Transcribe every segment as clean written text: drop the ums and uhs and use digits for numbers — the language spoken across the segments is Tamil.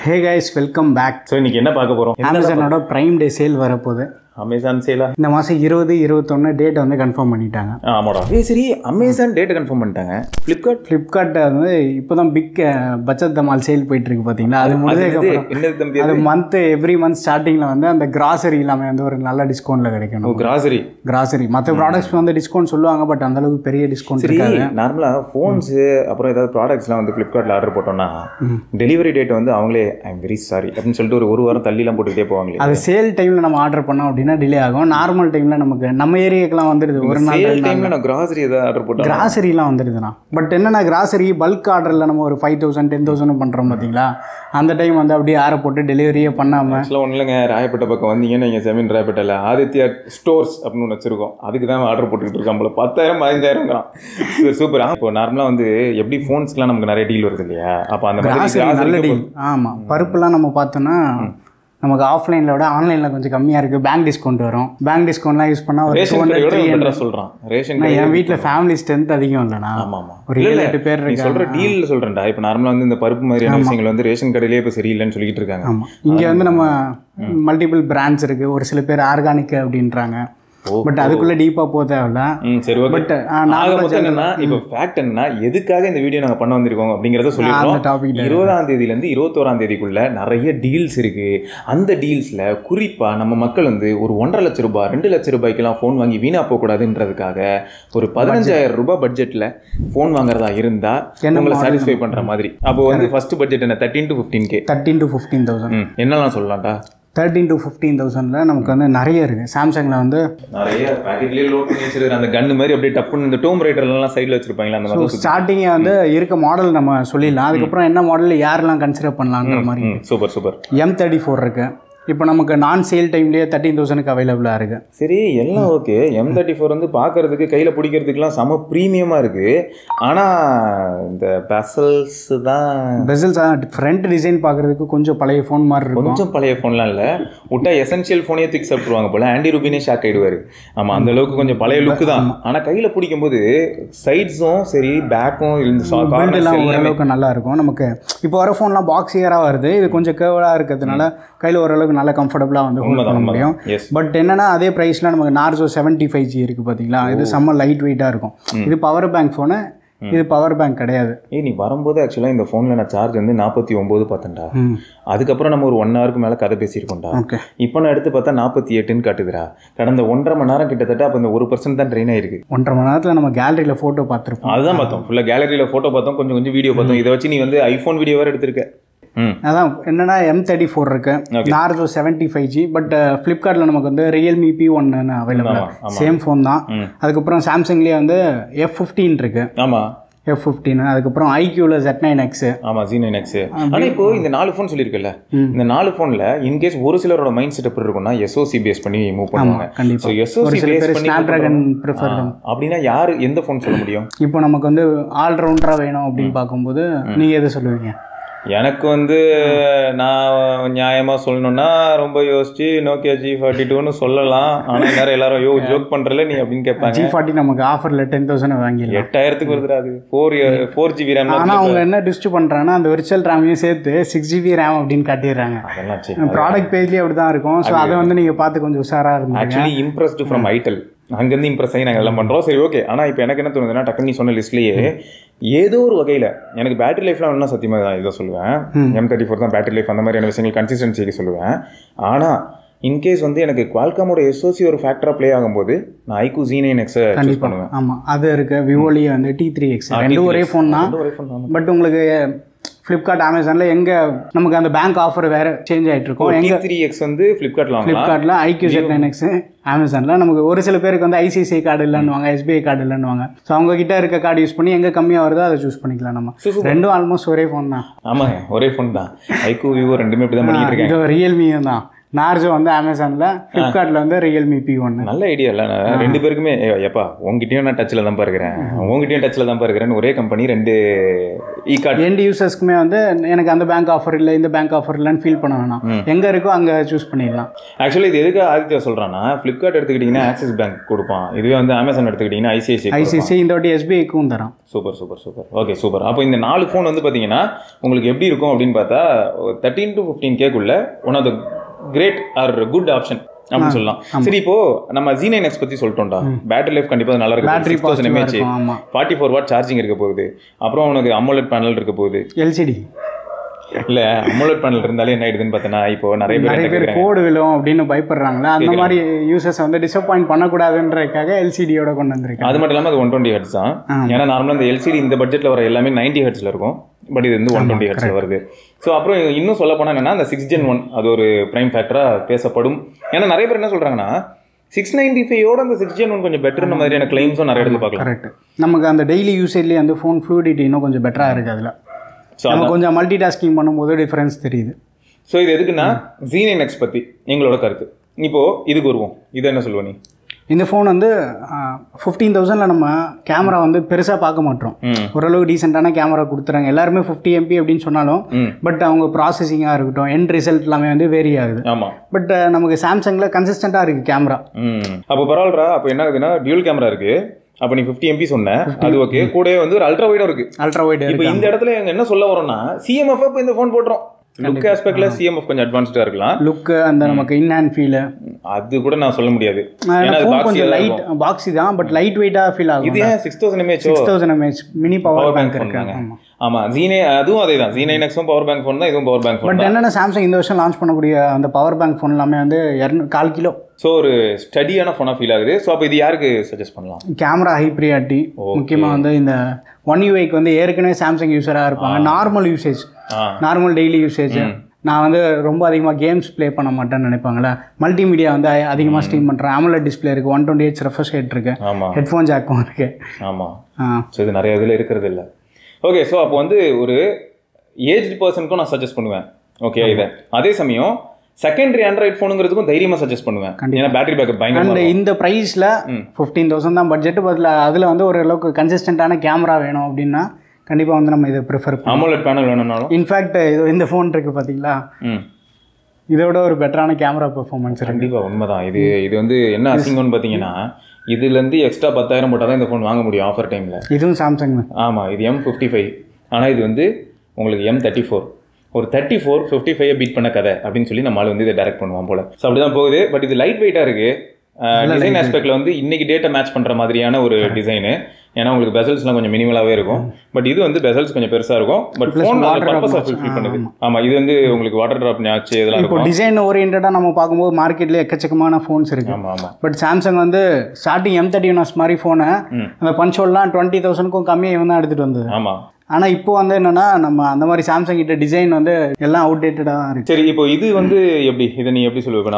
Hey guys, welcome back. So இன்னைக்கு என்ன பார்க்க போறோம்? Amazon Prime Day sale வரப்போகுது. Amazon sale இந்த மாசம் 20 21 டேட் வந்து கன்ஃபார்ம் பண்ணிட்டாங்க. ஆமாடா. சரி Amazon டேட் கன்ஃபார்ம் பண்ணிட்டாங்க. Flipkart வந்து இப்போதான் பிக் பட்ஜெட் தமால் சேல் போயிட்டு இருக்கு பாத்தீங்களா? அது முடிஞ்சதுக்கு அப்புறம் அது மந்த் எவ்ரி மந்த் ஸ்டார்டிங்ல வந்து அந்த கிராசரி எல்லாமே வந்து ஒரு நல்ல டிஸ்கவுண்ட்ல கிடைக்கும். கிராசரி மற்ற ப்ராடக்ட்ஸ் வந்து டிஸ்கவுண்ட் சொல்லுவாங்க, பட் அந்த அளவுக்கு பெரிய டிஸ்கவுண்ட் இருக்காது. நார்மலா ஃபோன்ஸ் அப்புறம் ஏதாவது ப்ராடக்ட்ஸ்லாம் வந்து Flipkartல ஆர்டர் போட்டோம்னா டெலிவரி டேட் வந்து அவங்களே ஐ அம் வெரி சாரி அப்படின்னு சொல்லிட்டு ஒரு வாரம் தள்ளிலாம் போட்டுக்கிட்டே போவாங்களே. அது சேல் டைம்ல நம்ம ஆர்டர் பண்ணோம் அப்படின்னா டிலே ஆகும். நார்மல் டைம்ல நமக்கு நம்ம ஏரியாக்கெல்லாம் வந்துடுது. ஒரு நாள் டைம்ல நான் கிராசரி ஏதாவது ஆர்டர் போட்டேன், கிராசரிலாம் வந்துடுதுண்ணா. பட் என்னன்னா கிராசரி பல்க் ஆர்டரில் நம்ம ஒரு 5000 10,000 பண்ணுறோம் பார்த்தீங்களா? அந்த டைம் வந்து அப்படியே ஆரை போட்டு டெலிவரியே பண்ணாமல் ஒன்றும் இல்லைங்க. ராயப்பேட்டை பக்கம் வந்தீங்கன்னா நீங்கள் செமீன் ராயப்பேட்டையில் ஆதித்யா ஸ்டோர்ஸ் அப்படின்னு ஒன்று வச்சிருக்கோம். அதுக்கு தான் ஆர்டர் போட்டுக்கிட்டு இருக்கோம். நம்மள 10,000 15,000 சூப்பர். இப்போ நார்மலாக வந்து எப்படி ஃபோன்ஸ்க்குலாம் நமக்கு நிறைய டீல் வருது இல்லையா? அப்போ அந்த கிராசரி நல்ல டீல். ஆமாம், பருப்புலாம் நம்ம பார்த்தோன்னா நமக்கு ஆஃப்லைனில் விட ஆன்லைனில் கொஞ்சம் கம்மியாக இருக்குது. பேங்க் டிஸ்கவுண்ட் வரும். பேங்க் டிஸ்கவுண்ட்லாம் யூஸ் பண்ணால் ஒரு 200 சொல்கிறான். ரேஷன் என் வீட்டில் ஃபேமிலி ஸ்ட்ரென்த் அதிகம் இல்லைண்ணா. ஆமாம், ஒரு 7-8 பேர் இருக்கு. சொல்கிற டீல் சொல்கிறேன்டா. இப்போ நார்மலாக வந்து இந்த பருப்பு மாதிரியான விஷயங்கள் வந்து ரேஷன் கடையிலே இப்போ சரியில்லைன்னு சொல்லிட்டு இருக்காங்க. ஆமாம், இங்கே வந்து நம்ம மல்டிபிள் பிராண்ட்ஸ் இருக்குது. ஒரு சில பேர் ஆர்கானிக் அப்படின்றாங்க. பட் அதுக்குள்ள டீப்பா போக தேவையில்ல. சரி, பட் என்னன்னா இப்போ ஃபேக்ட் என்னன்னா எதுக்காக இந்த வீடியோ நாங்கள் பண்ண வந்திருக்கோம் அப்படிங்கிறத சொல்லிடுறோம். 20ஆம் தேதியிலேருந்து 21ஆம் தேதிக்குள்ள நிறைய டீல்ஸ் இருக்கு. அந்த டீல்ஸ்ல குறிப்பா நம்ம மக்கள் வந்து ஒரு 1.5 லட்ச ரூபாய் 2 லட்ச ரூபாய்க்கெல்லாம் ஃபோன் வாங்கி வீணா போகக்கூடாதுன்றதுக்காக ஒரு 15,000 ரூபாய் பட்ஜெட்ல ஃபோன் வாங்குறதா இருந்தா உங்களை சாட்டிஸ்ஃபை பண்ற மாதிரி. அப்போ வந்து ஃபர்ஸ்ட் பட்ஜெட் என்ன 13 to 15K 13 to 15,000 என்னெல்லாம் சொல்லலாம்டா? 13 to 15,000 நமக்கு வந்து நிறைய இருக்குது. சாம்சங்கில் வந்து நிறைய பேக்கெட்லேயே லோட் பண்ணி வச்சிருக்காங்க. அந்த கன்னு மாதிரி அப்படியே டப்புன்னு இந்த டோம் ரைடர்லாம் சைடில் வச்சிருப்பாங்களா அந்த மாதிரி. ஸ்டார்டிங்கே வந்து இருக்க மாடல் நம்ம சொல்லிடலாம். அதுக்கப்புறம் என்ன மாடல் யாரெல்லாம் கன்சிடர் பண்ணலான்ற மாதிரி. சூப்பர். M34 இருக்குது. இப்போ நமக்கு நான் சேல் டைம்லேயே 13,000க்கு அவைலபிளாக இருக்குது. சரி, எல்லாம் ஓகே. M34 வந்து பார்க்கறதுக்கு கையில் பிடிக்கிறதுக்குலாம் செம ப்ரீமியமாக இருக்குது. ஆனால் இந்த பெசல்ஸ் ஃப்ரண்ட் டிசைன் பார்க்குறதுக்கு கொஞ்சம் பழைய ஃபோன் மாதிரி இருக்கும். கொஞ்சம் பழைய ஃபோன்லாம் இல்லை, விட்டா எசென்ஷியல் ஃபோனே தூக்கி சாப்பிடுவாங்க போல். Aunty ரூபினே shock ஆகிடுவார். ஆமாம், அந்த அளவுக்கு கொஞ்சம் பழைய லுக்கு தான். ஆனால் கையில் பிடிக்கும்போது சைட்ஸும் சரி பேக்கும் ஓரளவுக்கு நல்லா இருக்கும். நமக்கு இப்போ வர ஃபோன்லாம் பாக்ஸ் இயராக வருது. இது கொஞ்சம் கேர்வலாக இருக்கிறதுனால கையில் ஓரளவுக்கு நல்லா கம்ஃபர்டபுளாக வந்து ஹோல்ட் பண்ண முடியும். பட் என்னன்னா அதே ப்ரைஸில் நமக்கு நார்சோ 75G இருக்குது பார்த்தீங்களா? இது செம்ம லைட் வெயிட்டாக இருக்கும். இது பவர் பேங்க் ஃபோனு, இது பவர் பேங்க் கிடையாது. நீ வரும்போது ஆக்சுவலாக இந்த ஃபோனில் நான் சார்ஜ் வந்து 49 பார்த்தேன்டா. அதுக்கப்புறம் நம்ம ஒரு 1 ஹவருக்கு மேலே கதை பேசியிருக்கோம்டா. இப்போ நான் எடுத்து பார்த்தா 48ன்னு காட்டுதுடா. கடந்த 1.5 மணி நேரம் கிட்டத்தட்ட அப்போ இந்த 1% தான் ட்ரெயின் ஆயிருக்கு. 1.5 மணி நேரத்தில் நம்ம கேலரியில் ஃபோட்டோ பார்த்துருப்போம். அதுதான் பார்த்தோம், ஃபுல்லாக கேலரியில் ஃபோட்டோ பார்த்தோம், கொஞ்சம் வீடியோ பார்த்தோம். இதை வச்சு நீ வந்து ஐஃபோன் வீடியோ வேறு எடுத்திருக்க. அதான் என்னன்னா M34 இருக்கு, நார்சோ 75G. பட் ஃப்ளிப்கார்ட்டில் நமக்கு வந்து Realme P1 available, same phone தான். அதுக்கப்புறம் சாம்சங்லேயே வந்து F15 இருக்கு. ஆமாம், F15. அதுக்கப்புறம் iQல Z9X. ஆமாம், Z9X. ஆனால் இப்போ இந்த 4 ஃபோன் சொல்லியிருக்கல, இந்த 4 ஃபோனில் இன்கேஸ் ஒரு சிலரோட மைண்ட் செட் எப்படி இருக்கும்னா SoC பேஸ் பண்ணி மூவ் பண்ணுவாங்க. கண்டிப்பாக SoC பேஸ் பண்ணி Snapdragon ப்ரிஃபர் அப்படின்னா யார் எந்த ஃபோன் சொல்ல முடியும்? இப்போ நமக்கு வந்து ஆல்ரவுண்டராக வேணும் அப்படின்னு பார்க்கும்போது நீங்கள் எதை சொல்லுவீங்க? எனக்கு வந்து நான் நியாயமாக சொல்லணும்னா ரொம்ப யோசிச்சு நோக்கியா G42ன்னு சொல்லலாம். ஆனால் எல்லாரும் ஜோக் பண்ணுறல நீ அப்படின்னு கேட்பாங்க. G40 நமக்கு ஆஃபரில் 10,000 வாங்கி 8,000க்கு வருதுடா. அது 4GB ரேம். ஆனால் அவங்க என்ன டிஸ்ட் பண்ணுறாங்கன்னா அந்த விர்ச்சுவல் ரேமையும் சேர்த்து 6GB ரேம் அப்படின்னு காட்டிடுறாங்க. அதெல்லாம் ப்ராடக்ட் பேஜ்லேயே அப்படி தான் இருக்கும். ஸோ அதை வந்து நீங்கள் பார்த்து கொஞ்சம் உஷாராக இருக்கும். ஆக்சுவலி இம்ப்ரெஸ்டு ஃப்ரம் ஐட்டல், அங்கேருந்து இம்ப்ரெஸ் ஆகி நாங்கள் எல்லாம் பண்ணுறோம். சரி, ஓகே. ஆனால் இப்போ எனக்கு என்ன தோணுதுன்னா, டக்குன்னு நீ சொன்ன லிஸ்ட்லேயே ஏதோ ஒரு வகையில் எனக்கு பேட்டரி லைஃப்லாம் ஒன்றும் சத்தியமாக தான் இதை சொல்லுவேன். M34 தான் பேட்டரி லைஃப், அந்த மாதிரியான விஷயங்கள் கன்சிஸ்டன்சிக்கு சொல்லுவேன். ஆனால் இன்கேஸ் வந்து எனக்கு குவால்காமோட SoC ஒரு ஃபேக்டராக ப்ளே ஆகும்போது நான் iQOO Z9X சூஸ் பண்ணுவேன். ஆமாம், அது இருக்குது. விவோலேயே வந்து T3X ரெண்டும் ஒரே ஃபோன் தான். பட் உங்களுக்கு ஃப்ளிப்கார்ட் அமேசானில் எங்கே நமக்கு அந்த பேங்க் ஆஃபர் வேறு சேஞ்ச் ஆகிட்டு இருக்கும். T3X வந்து ஃப்ளிப்கார்ட்டில் iQOO Z9X அமேசானில் நமக்கு ஒரு சில பேருக்கு வந்து ICICI கார்டு இல்லைன்னுவாங்க, SBI கார்டு இல்லைன்னுவாங்க. ஸோ அவங்க கிட்ட இருக்க கார்டு யூஸ் பண்ணி எங்கே கம்மியாக வருதோ அதை சூஸ் பண்ணிக்கலாம். நம்ம ரெண்டும் ஆல்மோஸ்ட் ஒரே ஃபோன் தான். ஆமாங்க, ஒரே ஃபோன் தான். iQOO Vivo ரெண்டுமே இப்படி தான் பண்ணிட்டு இருக்கேன். இது ரியல்மியும் தான். நார்ஜோ வந்து அமேசானில், ஃப்ளிப்கார்ட்டில் வந்து ரியல்மி P1. நல்ல ஐடியா இல்லை. ரெண்டு பேருக்குமே எப்பா உங்ககிட்டயும் நான் டச்சில் தான் இருக்கிறேன், உங்ககிட்டயும் டச்சில் தான் இருக்கிறேன்னு ஒரே கம்பெனி 2 இ-கார்டு எண்ட் யூசர்ஸ்க்குமே வந்து எனக்கு அந்த பேங்க் ஆஃபர் இல்லை இந்த பேங்க் ஆஃபர் இல்லைன்னு ஃபீல் பண்ண வேணாம், எங்கே இருக்கோ அங்கே சூஸ் பண்ணிடலாம். ஆக்சுவலி இது எதுக்கு ஆதித்யா சொல்கிறான்னா, ஃப்ளிப்கார்ட் எடுத்துக்கிட்டிங்கன்னா ஆக்சிஸ் பேங்க் கொடுப்பான், இதுவே வந்து அமேசான் எடுத்துக்கிட்டிங்கன்னா ஐசிஐசிஐ இந்த வாட்டி SBIக்கும் தரான். Super super super. Okay super. அப்போ இந்த 4 ஃபோன் வந்து பார்த்தீங்கன்னா உங்களுக்கு எப்படி இருக்கும் அப்படின்னு பார்த்தா 13 to 15K one of the great or good option அப்படின்னு சொல்லலாம். சரி, இப்போ நம்ம Z9X பத்தி சொல்லிட்டோம்டா. பேட்டரி லைஃப் கண்டிப்பா நல்லா இருக்கு. 6000 mAh, 44 வாட் சார்ஜிங் இருக்க போகுது. அப்புறம் உனக்கு AMOLED பேனல் இருக்க போகுது. LCD இல்ல AMOLED பேனல் இருந்தாலே என்ன ஆயிடுதுன்னு பார்த்தனா, இப்போ நிறைய பேர் கோடு விழும் அப்படின்னு பயப்படுறாங்களா, அந்த மாதிரி யூசர்ஸ் வந்து டிசப்பாயிண்ட் பண்ணக்கூடாதுன்றதுக்காக LCDயோட கொண்டு வந்திருக்காங்க. அது மட்டும் இல்லாமல் அது 120 Hz தான். ஏன்னா நார்மலாக இந்த LCD இந்த பட்ஜெட்டில் வர எல்லாமே 90 Hzல இருக்கும், பட் இது வந்து 120 Hzல வருது. ஸோ அப்புறம் இன்னும் சொல்ல போனால் என்னன்னா, அந்த 6 Gen 1 அது ஒரு ப்ரைம் ஃபேக்டராக பேசப்படும். ஏன்னா நிறைய பேர் என்ன சொல்கிறாங்கன்னா, 695 அந்த 6 Gen 1 கொஞ்சம் பெட்டர்ன்ற மாதிரியான கிளைம்ஸும் நிறைய இடத்துல பார்க்கலாம். கரெக்ட். நமக்கு அந்த டெய்லி யூசேஜ்லேயே அந்த ஃபோன் ஃப்ளூடிட்டி இன்னும் கொஞ்சம் பெட்டராக இருக்குது. அதில் நம்ம கொஞ்சம் மல்டி டாஸ்கிங் பண்ணும்போது டிஃபரன்ஸ் தெரியுது. ஸோ இது எதுக்குன்னா, Z9X பற்றி எங்களோட கருத்து. இப்போது இதுக்கு வருவோம். இது என்ன சொல்லுவ நீ? இந்த ஃபோன் வந்து 15,000ல் நம்ம கேமரா வந்து பெருசாக பார்க்க மாட்டோம். ஓரளவு டீசெண்டான கேமரா கொடுத்துறாங்க. எல்லாருமே 50 MP அப்படின்னு சொன்னாலும், பட் அவங்க ப்ராசஸிங்காக இருக்கட்டும், எண்ட் ரிசல்ட் எல்லாமே வந்து வேரி ஆகுது. ஆமாம். பட் நமக்கு சாம்சங்கில் கன்சிஸ்டண்ட்டாக இருக்குது கேமரா. அப்போ பரவாயில்லடா. அப்போ என்ன ஆகுதுன்னா, டியூல் கேமரா இருக்குது. அப்போ நீ 50 MP சொன்ன, அது ஓகே. கூட வந்து ஒரு அல்ட்ரா வைடும் இருக்குது. Ultra wide. இப்போ இந்த இடத்துல எங்க என்ன சொல்ல வரோம்னா, CMF இப்போ இந்த ஃபோன் போட்டுரும். லுக் ஆஸ்பெக்ட்ல CMF கொஞ்சம் அட்வான்ஸ்டாக இருக்கலாம். லுக் அந்த நமக்கு இன் ஹேண்ட் ஃபீல் அது கூட நான் சொல்ல முடியாது. கொஞ்சம் லைட் பாக்ஸி தான், பட் லைட் வெயிட்டாக ஃபீல் ஆகும். இது 6000 mAh மினி பவர் பேங்க் இருக்காங்க. ஆமாம், அதுவும் அதே தான். Z9Xும் பவர் பேங்க் ஃபோன் தான், இதுவும் பவர் பேங்க் ஃபோன். பட் என்னென்ன சாம்சங் இந்த வருஷம் லான்ச் பண்ணக்கூடிய அந்த பவர் பேங்க் ஃபோன் எல்லாமே வந்து 4 கிலோ. ஸோ ஒரு ஸ்டடியான ஃபோனாக ஃபீல் ஆகுது. ஸோ அப்போ இது யாருக்கு சஜஸ்ட் பண்ணலாம்? கேமரா ஹை ப்ரியாரிட்டி, முக்கியமாக வந்து இந்த One UIக்கு வந்து ஏற்கனவே சாம்சங் யூஸராக இருப்பாங்க. Normal usage, normal daily usage, நான் வந்து ரொம்ப அதிகமாக கேம்ஸ் ப்ளே பண்ண மாட்டேன்னு நினைப்பாங்களே, மல்டிமீடியா வந்து அதிகமாக ஸ்ட்ரீம் பண்ணுறேன். AMOLED டிஸ்பிளே இருக்குது, 120 Hz ரெஃப்ரெஷ் ரேட் இருக்குது, ஹெட்ஃபோன் ஜாக்கும் இருக்குது. ஆமாம். ஸோ இது நிறைய இதில் இருக்கிறது இல்லை. ஓகே. ஸோ அப்போ வந்து ஒரு ஏஜ்டு பர்சனுக்கும் நான் சஜஸ்ட் பண்ணுவேன். ஓகே. இதை அதே சமயம் செகண்டரி ஆண்ட்ராய்ட் ஃபோனுங்கிறதுக்கும் தைரியமாக சஜஸ்ட் பண்ணுவேன். ஏன்னா பேட்டரி பேக்கப் பயங்கரமாக. இந்த ப்ரைஸில் 15,000 தான் பட்ஜெட், பதில் அதில் வந்து ஓரளவுக்கு கன்சிஸ்டண்ட்டான கேமரா வேணும் அப்படின்னா கண்டிப்பாக வந்து நம்ம இதை ப்ரிஃபர் பண்ணுவோம். AMOLED பேனல் வேணும்னாலும் இன்ஃபேக்ட் இந்த ஃபோன் இருக்குது பார்த்தீங்களா, இதோட ஒரு பெட்டரான கேமரா பெர்ஃபார்மன்ஸ். கண்டிப்பாக உண்மைதான். இது வந்து என்ன அசிங்கம்னு பார்த்தீங்கன்னா, இதுலேருந்து எக்ஸ்ட்ரா 10,000 போட்டால் தான் இந்த ஃபோன் வாங்க முடியும் ஆஃபர் டைமில். இதுவும் சாம்சங் தான். ஆமாம், இது M55. ஆனால் இது வந்து உங்களுக்கு M34. ஒரு 34 55 பீட் பண்ண கதை அப்படின்னு சொல்லி நம்மளால வந்து இதை டைரக்ட் பண்ணுவோம் போல. ஸோ அப்படி தான் போகுது. பட் இது லைட் வெயிட்டாக இருக்குது. டிசைன் ஆஸ்பெக்டில் வந்து இன்னைக்கு டேட்டை மேட்ச் பண்ணுற மாதிரியான ஒரு டிசைனு. ஏன்னா உங்களுக்கு பெசல்ஸ்லாம் கொஞ்சம் மினிமலாகவே இருக்கும். பட் இது வந்து பெசல்ஸ் கொஞ்சம் பெருசாக இருக்கும். பட் ஃபோன் பர்பஸாக ஃபுல்ஃபில் பண்ணுது. ஆமாம், இது வந்து உங்களுக்கு வாட்டர் ட்ராப் ஆச்சு இதெல்லாம் இருக்கும். இப்போ டிசைன் ஓரியன்டாக நம்ம பார்க்கும்போது மார்க்கெட்லேயே எக்கச்சக்கமான ஃபோன்ஸ் இருக்குது. ஆமாம் ஆமாம். பட் சாம்சங் வந்து ஸ்டார்டிங் M31s மாதிரி ஃபோனை அந்த பஞ்சோல்லாம் 20,000க்கும் கம்மியாக தான் எடுத்துகிட்டு வந்தது. ஆமாம். ஆனால் இப்போ வந்து என்னன்னா, நம்ம அந்த மாதிரி சாம்சங் கிட்ட டிசைன் வந்து எல்லாம் அவுடேட்டடாக தான் இருக்குது. சரி, இப்போ இது வந்து எப்படி, இதை நீ எப்படி சொல்லுவ?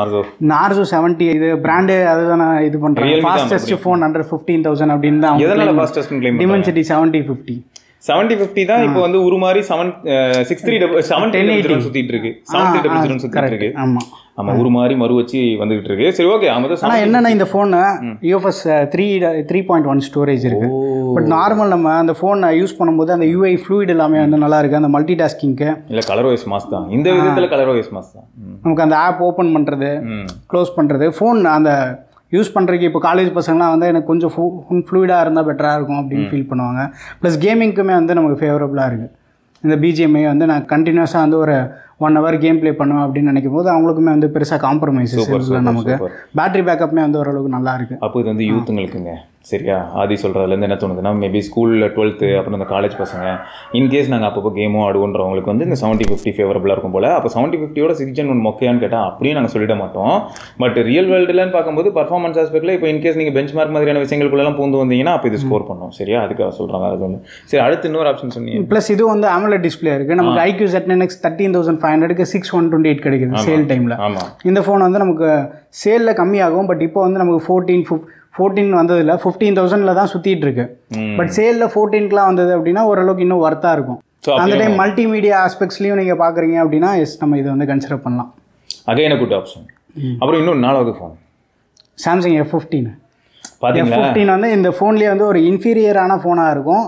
நார்சோ 70 இது பிராண்டு, அதுதான் இது பண்ணுறேன். ஃபாஸ்டஸ்ட் ஃபோன் அண்டர் 15,000 அப்படின்னு தான். எதனால ஃபாஸ்டஸ்ட் கிளைம்? Dimensity 7050 தான். இப்போ வந்து ஒரு மாதிரி 710 சுத்திட்டு இருக்கு. 730 சுத்திட்டு இருக்கு. ஆமா, ஒரு மாதிரி மறு வச்சு வந்துகிட்டு இருக்கு. சரி, ஓகே. ஆனால் என்னன்னா, இந்த ஃபோன் UFS 3.1 ஸ்டோரேஜ் இருக்கு. பட் நார்மல் நம்ம அந்த ஃபோனை யூஸ் பண்ணும்போது அந்த UI ஃப்ளூயிட் எல்லாமே வந்து நல்லா இருக்கு. அந்த மல்டி டாஸ்கிங்க்கு இல்லை, கலர் வைஸ் மாஸ் தான். இந்த விதத்தில் கலர் வைஸ் மாஸ் தான். நமக்கு அந்த ஆப் ஓப்பன் பண்ணுறது, க்ளோஸ் பண்ணுறது, ஃபோன் அந்த யூஸ் பண்ணுறதுக்கு இப்போ காலேஜ் பசங்களாம் வந்து எனக்கு கொஞ்சம் ஃப்ளூயிடாக இருந்தால் பெட்டராக இருக்கும் அப்படின்னு ஃபீல் பண்ணுவாங்க. ப்ளஸ் கேமிங்க்குமே வந்து நமக்கு ஃபேவரபுளாக இருக்குது. இந்த BGMI வந்து நான் கண்டினியூஸாக வந்து ஒரு 1 hour கேம் ப்ளே பண்ணுவேன் அப்படின்னு நினைக்கும் போது அவங்களுக்குமே வந்து பெருசாக காம்ப்ரமைசஸ் இல்லை. நமக்கு பேட்டரி பேக்கப்மே வந்து ஓரளவுக்கு நல்லா இருக்குது. அப்போ இது வந்து யூத்துங்களுக்குங்க. சரியா, ஆதி சொல்கிறதுலேருந்து என்ன தோணுதுன்னா, மேபி ஸ்கூலில் 12th அப்புறம் இந்த காலேஜ் பசங்க இன்கேஸ் நாங்கள் அப்பப்போ கேமோ ஆடுவோன்றவங்களுக்கு வந்து இந்த 7050 ஃபேவரபுளாக இருக்கும் போல். அப்போ 7050யோட 6 Gen 1 மொக்கையான்னு கேட்டால் அப்படியும் நாங்கள் சொல்லிட மாட்டோம். பட் ரியல் வேர்ல்டுலன்னு பார்க்கும்போது பர்ஃபார்மன்ஸ் ஆஸ்பெக்டில் இப்போ இன்கேஸ் நீங்கள் பெஞ்ச் மார்க் மாதிரியான விஷயங்களுக்குள்ளெல்லாம் பூந்து வந்தீங்கன்னா அப்போ இது ஸ்கோர் பண்ணோம். சரியா, அதுக்காக சொல்கிறாங்க. அது வந்து சரி. அடுத்து இன்னொரு ஆப்ஷன் சொன்னீங்க. ப்ளஸ் இது வந்து AMOLED டிஸ்பிளே இருக்குது. நமக்கு IQ Z9X 13,500க்கு 6,128 கிடைக்குது சேல் டைமில். ஆமாம். இந்த ஃபோன் வந்து நமக்கு சேலில் கம்மியாகும். பட் இப்போ வந்து நமக்கு 14 வந்ததில்ல, 15,000ல தான் சுற்றிட்டு இருக்கு. பட் சேலில் 14க்குலாம் வந்தது அப்படின்னா ஓரளவுக்கு இன்னும் ஒர்த்தாக இருக்கும். அந்த டைம் மல்டிமீடியா ஆஸ்பெக்ட்ஸ்லையும் நீங்கள் பார்க்குறீங்க அப்படின்னா எஸ், நம்ம இதை வந்து கன்சிடர் பண்ணலாம். Again good option. அப்புறம் இன்னும் 4வது ஃபோன் சாம்சங் F15. பார்த்தீங்களா? F15 வந்து இந்த ஃபோன்லேயே வந்து ஒரு இன்ஃபீரியரான ஃபோனாக இருக்கும்.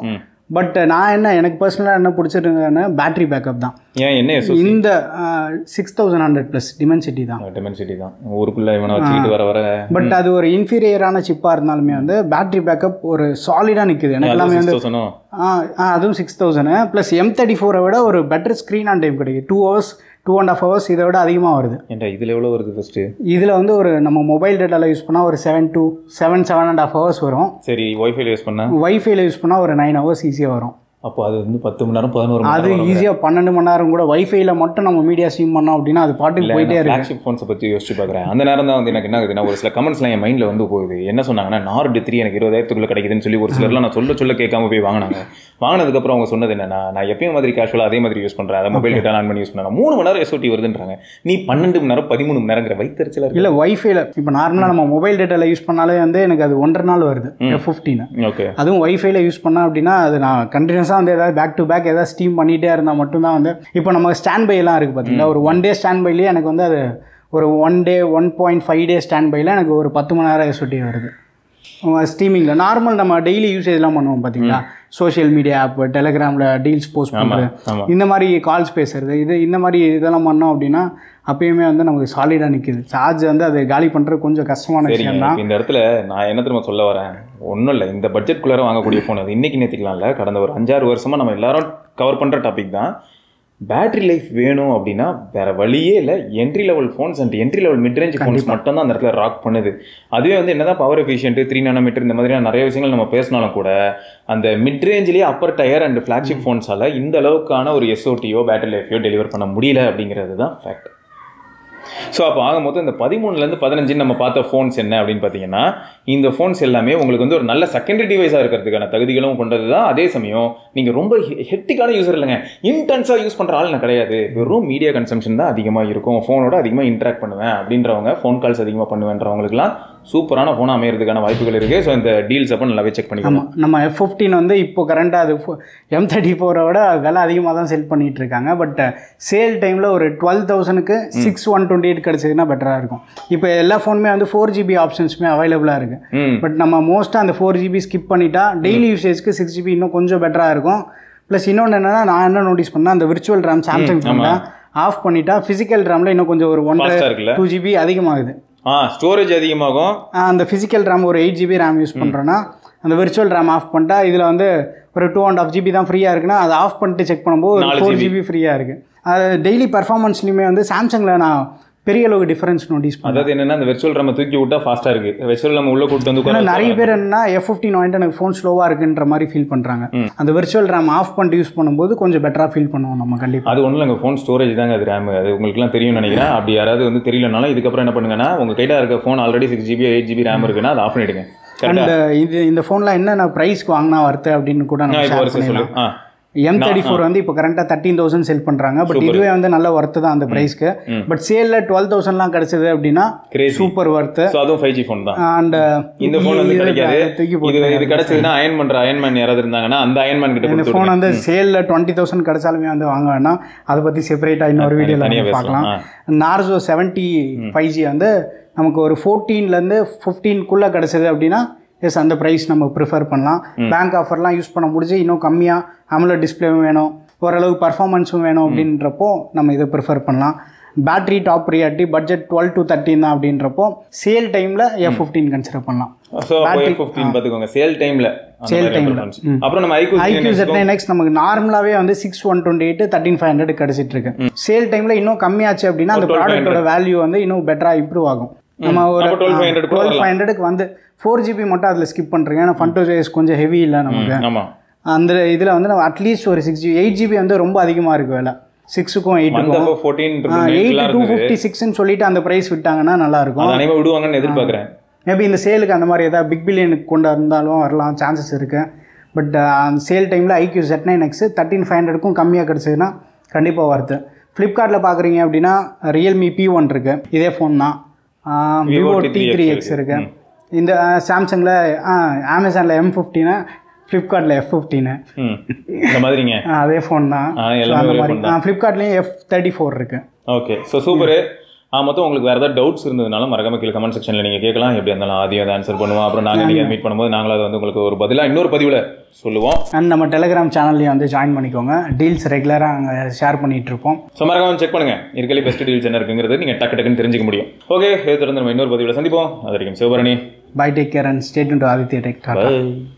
பட் நான் எனக்கு பர்சனலாக என்ன பிடிச்சிருக்குன்னா பேட்டரி பேக்கப் தான். ஏன் என்ன இந்த 6100+ டிமென்சிட்டி தான். டிமென்சிட்டி தான் ஊருக்குள்ளே இவனை வச்சுக்கிட்டு வர பட் அது ஒரு இன்ஃபீரியரான சிப்பாக இருந்தாலுமே வந்து பேட்டரி பேக்கப் ஒரு சாலிடாக நிற்குது. எனக்கு எல்லாமே வந்து அதுவும் 6000 ப்ளஸ் M34 விட ஒரு பெட்டர் ஸ்க்ரீன் ஆன் டைம் கிடைக்கும். 2 hours 2.5 hours இதை விட அதிகமாக வருது. ஏன்டா இதில் எவ்வளோ வருது ஃபஸ்ட்டு? இதில் வந்து ஒரு நம்ம மொபைல் டேட்டாவில் யூஸ் பண்ணால் ஒரு 7.5 hours வரும். சரி, ஒய்ஃபைல யூஸ் பண்ணால் ஒரு 9 hours ஈஸியாக வரும். அப்போ அது வந்து 10 மணி நேரம் 11 மணி நேரம் அது ஈஸியாக 12 மணி நேரம் கூட வைஃபைல மட்டும் நம்ம மீடியா ஸ்ட்ரீம் பண்ணோம் அப்படின்னா அது பாட்டுக்கு போயிட்டே இருக்கு. ஃப்ளாக்ஷிப் ஃபோன்ஸை பற்றி யோசிச்சு பார்க்குறேன். அந்த நேரம் தான் வந்து எனக்கு என்ன ஆகுதுன்னா, ஒரு சில கமெண்ட்ஸ்லாம் என் மைண்டில் வந்து போகுது. என்ன சொன்னாங்கன்னா, நார்டு 3 எனக்கு 20,000 கிடைக்குதுன்னு சொல்லி ஒரு சிலர்லாம் நான் சொல்ல கேட்காம போய் வாங்கினாங்க. வாங்கினதுக்கப்புறம் அவங்க சொன்னது என்னன்னா, நான் எப்பயும் மாதிரி கேஷுவலாக அதே மாதிரி யூஸ் பண்ணுறேன், அதை மொபைல் டேட்டா ஆன் பண்ணி யூஸ் பண்ணுறேன், 3 மணி நேரம் SOT வருதுன்றாங்க. நீ 12 மணி நேரம் 13 மணி நேரங்கிற வைத்தறிச்சல இல்லை. வைஃபைல இப்போ நார்மலாக நம்ம மொபைல் டேட்டாவில் யூஸ் பண்ணாலே வந்து எனக்கு அது 1.5 நாள் வருது F15. ஓகே. அதுவும் வைஃபைல யூஸ் பண்ணா அப்படின்னா அது நான் கண்டினியூஸாக வந்து ஏதாவது பேக் டு பேக் ஏதாவது ஸ்டீம் பண்ணிகிட்டே இருந்தால் மட்டும்தான் வந்து இப்போ நம்ம ஸ்டாண்ட் பைலாம் இருக்குது பார்த்தீங்களா, ஒரு 1 day ஸ்டாண்ட் பைலேயே எனக்கு வந்து அது ஒரு 1 day 1.5 day ஸ்டாண்ட் பையில் எனக்கு ஒரு 10 மணி நேரம் SOT வருது ஸ்ட்ரீமிங்கில். நார்மல் நம்ம டெய்லி யூசேஜ்லாம் பண்ணுவோம் பார்த்தீங்களா, சோஷியல் மீடியா ஆப், டெலிகிராமில் டீல்ஸ் போஸ்ட் பண்ணுறது, இந்த மாதிரி கால்ஸ் பேசுறது, இந்த மாதிரி இதெல்லாம் பண்ணோம் அப்படின்னா அப்பயுமே வந்து நமக்கு சாலிடாக நிற்கிது. சார்ஜ் வந்து அது காலி பண்ணுறது கொஞ்சம் கஷ்டமான விஷயம் தான். இந்த இடத்துல நான் என்ன திரும்ப சொல்ல வரேன், ஒன்றும் இல்லை, இந்த பட்ஜெட்குள்ளார வாங்கக்கூடிய ஃபோன் அது இன்றைக்கி நேற்றுக்கலாம் இல்லை, கடந்த ஒரு 5-6 வருஷமாக நம்ம எல்லாரும் கவர் பண்ணுற டாபிக் தான். பேட்டரி லைஃப் வேணும் அப்படின்னா வேறு வழியே இல்லை. Entry level phones and entry level midrange phones மட்டும் தான் அந்த இடத்துல ராக் பண்ணுது. அதுவே வந்து என்ன தான் பவர் எஃபிஷியன்ட் 3 nm இந்த மாதிரியான நிறைய விஷயங்கள் நம்ம பேசினாலும் கூட அந்த மிட்ரேஞ்சிலேயே அப்பர் டயர் அண்ட் ஃப்ளாக்ஷிப் ஃபோன்ஸால் இந்த அளவுக்கான ஒரு SOTயோ பேட்டரி லைஃபையோ டெலிவர் பண்ண முடியல அப்படிங்கிறது தான் ஃபேக்ட். ஸோ அப்போ ஆகும்போது இந்த 13லேருந்து 15 நம்ம பார்த்த ஃபோன்ஸ் என்ன அப்படின்னு பார்த்தீங்கன்னா, இந்த ஃபோன்ஸ் எல்லாமே உங்களுக்கு வந்து ஒரு நல்ல செகண்டரி டிவைஸாக இருக்கிறதுக்கான தகுதிகளும் கொண்டது தான். அதே சமயம் நீங்கள் ரொம்ப ஹெக்டிக்கான யூஸர் இல்லைங்க, இன்டென்ஸாக யூஸ் பண்ணுற ஆள் நான் கிடையாது, வெறும் மீடியா கன்சம்ஷன் தான் அதிகமாக இருக்கும், ஃபோனோட அதிகமாக இன்ட்ராக்ட் பண்ணுவேன் அப்படின்றவங்க, ஃபோன் கால்ஸ் அதிகமாக பண்ணுவேன்றவங்களுக்குலாம் சூப்பரான ஃபோன் அமைகிறதுக்கான வாய்ப்புகள் இருக்குது. ஸோ இந்த டீல்ஸ் அப்போ நல்லாவே செக் பண்ணிக்கலாம். நம்ம F15 வந்து இப்போ கரண்ட்டாக அது M34 விட விலை அதிகமாக தான் செல் பண்ணிகிட்டு இருக்காங்க. பட் சேல் டைமில் ஒரு 12,000க்கு 6128 கிடச்சதுன்னா பெட்டராக இருக்கும். இப்போ எல்லா ஃபோனுமே வந்து 4GB ஆப்ஷன்ஸுமே அவைலபிளாக இருக்குது. பட் நம்ம மோஸ்ட்டாக அந்த 4GB ஸ்கிப் பண்ணிட்டா டெய்லி யூசேஜ்க்கு 6GB இன்னும் கொஞ்சம் பெட்டராக இருக்கும். ப்ளஸ் இன்னொன்று என்னென்னா, நான் என்ன நோட்டீஸ் பண்ணேன், அந்த விர்ச்சுவல் ரேம் சாம்சங் ஃபோனில் ஆஃப் பண்ணிட்டா ஃபிசிக்கல் ரேமில் இன்னும் கொஞ்சம் ஒரு 1.2GB அதிகமாகுது. ஸ்டோரேஜ் அதிகமாகும். அந்த ஃபிசிக்கல் ரேம் ஒரு 8GB ரேம் யூஸ் பண்ணுறோன்னா அந்த விர்ச்சுவல் ரேம் ஆஃப் பண்ணிட்டா இதில் வந்து ஒரு 2.5GB தான் ஃப்ரீயாக இருக்குன்னா அதை ஆஃப் பண்ணிட்டு செக் பண்ணும்போது 4GB ஃப்ரீயாக இருக்குது. அது டெய்லி பர்ஃபார்மன்ஸ்லையுமே வந்து சாம்சங்கில் நான் பெரிய அளவுக்கு டிஃபரன்ஸ் நோட்டீஸ் பண்ணேன். அதாவது என்னன்னா, அந்த விர்ச்சுவல் ரேம் தூக்கி விட்டா ஃபாஸ்ட்டாக இருக்குது, விர்ச்சுவல் ரேம் உள்ள கூட்டு வந்து நிறைய பேர் என்னன்னா F15 வாங்கிட்டு எனக்கு ஃபோன் ஸ்லோவாக இருக்குன்ற மாதிரி ஃபீல் பண்ணுறாங்க. அந்த விர்ச்சுவல் ரேம் ஆஃப் பண்ணிட்டு யூஸ் பண்ணும்போது கொஞ்சம் பெட்டராக ஃபீல் பண்ணுவோம் நம்ம கண்டிப்பாக. அது ஒன்றும் இல்லைங்க, ஃபோன் ஸ்டோரேஜ் தாங்க அது ரேம். அது உங்களுக்குலாம் தெரியும்னு நினைக்கிறேன். அப்படி யாராவது வந்து தெரியலனாலும் இதுக்கப்புறம் என்ன பண்ணுங்கன்னா, உங்கள் கையில் இருக்க phone already 6GB 8GB RAM இருக்குன்னா அதை ஆஃப் பண்ணிவிடுங்க. அண்ட் இந்த ஃபோனில் என்னென்ன ப்ரைஸ்க்கு வாங்கினா வருது அப்படின்னு கூட நம்ம M34 வந்து இப்போ கரண்ட்டாக 13,000 செல் பண்ணுறாங்க. பட் இதுவே வந்து நல்ல ஒர்த்து தான் அந்த ப்ரைஸ்க்கு. பட் சேலில் 12,000லாம் கிடச்சிது அப்படின்னா சூப்பர் ஒர்த்து. அதுவும் 5G ஃபோன் தான். அண்ட் இந்த ஃபோன் வந்து கிடைக்காது. இது கிடச்சதுன்னா அயன்மேன் யாராவது இருந்தாங்கன்னா அந்த அயன்மேன் கிட்ட இந்த ஃபோன் வந்து சேலில் 20,000 கிடைச்சாலுமே வந்து வாங்க வேணாம். அதை பற்றி செப்பரேட்டாக இன்னொரு வீடியோவில் பார்க்கலாம். நார்சோ 75G வந்து நமக்கு ஒரு 14லேருந்து 15க்குள்ளே கிடச்சிது அப்படின்னா எஸ் அந்த ப்ரைஸ் நம்ம ப்ரிஃபர் பண்ணலாம். பேங்க் ஆஃபர்லாம் யூஸ் பண்ண முடிஞ்சு இன்னும் கம்மியாக AMOLED டிஸ்பிளேவும் வேணும், ஓரளவு பர்ஃபார்மன்ஸும் வேணும் அப்படின்றப்போ நம்ம இதை ப்ரிஃபர் பண்ணலாம். Battery top priority, budget 12 to 13 தான் அப்படின்றப்போ சேல் டைமில் F15 கன்சிடர் பண்ணலாம். சேல் டைமில் அப்புறம் நம்ம iQOO Z9X நமக்கு நார்மலாகவே வந்து 6128 13500 கிடச்சிட்டு இருக்கு. சேல் டைமில் இன்னும் கம்மியாச்சு அப்படின்னா அந்த ப்ராடக்ட்டோட வேல்யூ வந்து இன்னும் பெட்டராக இம்ப்ரூவ் ஆகும். நம்ம ஒரு 12,500க்கு வந்து 4GB மட்டும் அதில் ஸ்கிப் பண்ணுறீங்க. ஏன்னா FunTouchOS கொஞ்சம் ஹெவி இல்லை நமக்கு. அந்த இதில் வந்து நம்ம அட்லீஸ்ட் ஒரு 6GB 8GB வந்து ரொம்ப அதிகமாக இருக்குது வேலை. 6க்கும் 8க்கும் 8256ன்னு சொல்லிட்டு அந்த ப்ரைஸ் விட்டாங்கன்னா நல்லாயிருக்கும். விடுவாங்கன்னு எதிர்பார்க்குறேன். மேபி இந்த சேலுக்கு அந்த மாதிரி ஏதாவது பிக் பில்லியனுக்கு கொண்டு இருந்தாலும் வரலாம், சான்சஸ் இருக்குது. பட் அந்த சேல் டைமில் iQOO Z9X 13,500க்கும் கம்மியாக கிடச்சதுன்னா கண்டிப்பாக வருது. ஃப்ளிப்கார்ட்டில் பார்க்குறீங்க அப்படின்னா Realme P1 இருக்குது, இதே ஃபோன் தான். Vivo T3X இருக்குது. இந்த சாம்சங்கில் அமேசானில் M15, ஃப்ளிப்கார்ட்டில் F15 இந்த மாதிரிங்க அதே ஃபோன் தான். அந்த மாதிரி ஃப்ளிப்கார்ட்லேயும் F34 இருக்குது. Okay, so super. மொத்தம் உங்களுக்கு வேறு ஏதாவது டவுட்ஸ் இருந்ததுனால மறக்காம கீழே கமெண்ட் செக்ஷனில் நீங்கள் கேட்கலாம். எப்படி இருந்தாலும் ஆதியும் அதை ஆன்சர் பண்ணுவோம். அப்புறம் நாங்கள் நீங்கள் மீட் பண்ணும்போது நாங்களும் அதை வந்து உங்களுக்கு ஒரு பதிலாக இன்னொரு பதிவில் சொல்லுவோம். அண்ட் நம்ம டெலிகிராம் சேனல்லையும் வந்து ஜாயின் பண்ணிக்கோங்க. டீல்ஸ் ரெகுலராக அங்கே ஷேர் பண்ணிட்டு இருப்போம். ஸோ மறக்காம செக் பண்ணுங்கள். இருக்கலே பெஸ்ட் டீல்ஸ் என்ன இருக்குங்கிறது நீங்கள் டக்குன்னு தெரிஞ்சுக்க முடியும். ஓகே, இதை தொடர்ந்து நம்ம இன்னொரு பதிவில் சந்திப்போம். அது வரைக்கும் Sivabharani. Bye, take care and stay tuned to Aditya Tech. Tata. Bye.